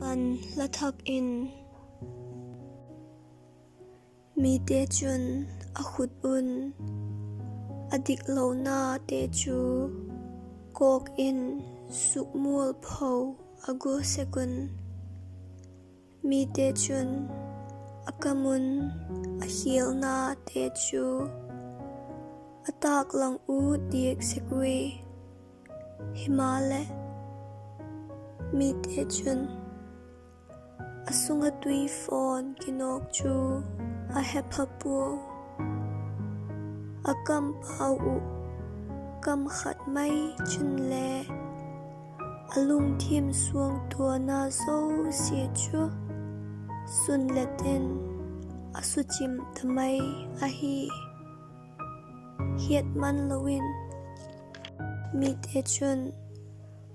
ปันละทักอินมีเตจุนอขุดอุนอดิกเหลานาเตจูโกกอินสุกมัวลพาวอโกเซกุนมีเตจุนอกามุนอฮิลนาเตจูอตากลังอูเดียกเซกเวหิมาเลมีเตจุนอสุงตุยฟอนกินอกจูอาเฮพับปูอากำปาอุกำขัดไม่จุนเลอลุงทีมสวงตัวนาโซเสียจูสุนเลตินอสุจิมทำไมอาฮีเฮียดมันลวินมีเตจุน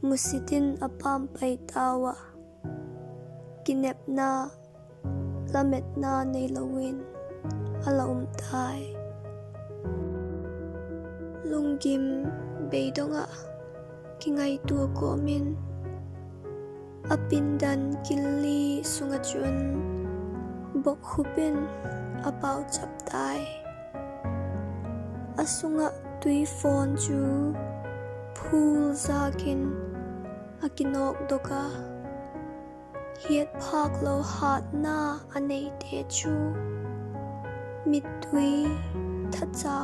มุสิตินอปามไปตาวะกินเนบนาละเม็ดนาในละวินอลาตายลุงกิมเบยดงะกิไงตัวโกมินอปินดันกิลลีสุงจุนบกหุบินอเปาจับตายอสุงะตุยฟอนจูพูลซากินอากินอกดกาเฮียดพากโลหาดนาอเนเตจูมิดตุยทัดเจ้า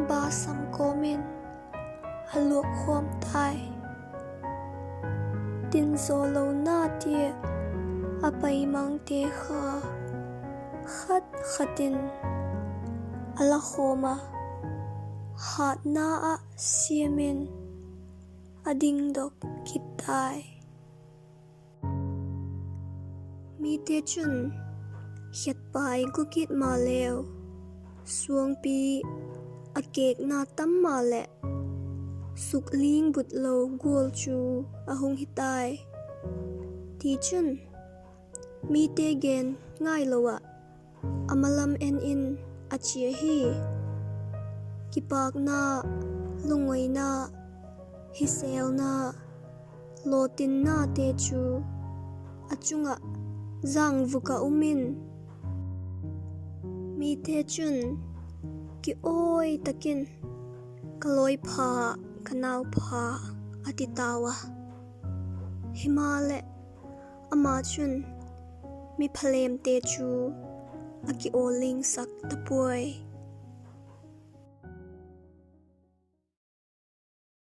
บาสัมโกมินอลวกความตายดินโซโลนาเตียอไปมังเตคาขัดขัดินอลาโคมาหาดนาอะเซียมินอดิงดกคิดตายมีเตจุนเขียดไปกุกิดมาเลวสวงปีอเกกนาตั้มมาแหละสุกลิงบุดโลกัวจูอหงหิตายทีจุนมีเตเกนง่ายโลวะอมาลัมเอ็นอินอาเชียฮีกิปากนาลุงไวนาฮิเซลนาโลตินนาเตจูอาจุงะจังวุกะอุมินมีเตจุนกิโอยตะกินกลอยพาขนาวพาอติตาวะหิมาเลอมาจุนมีเพลมเตจูอากิโอลิงสักตะป่วย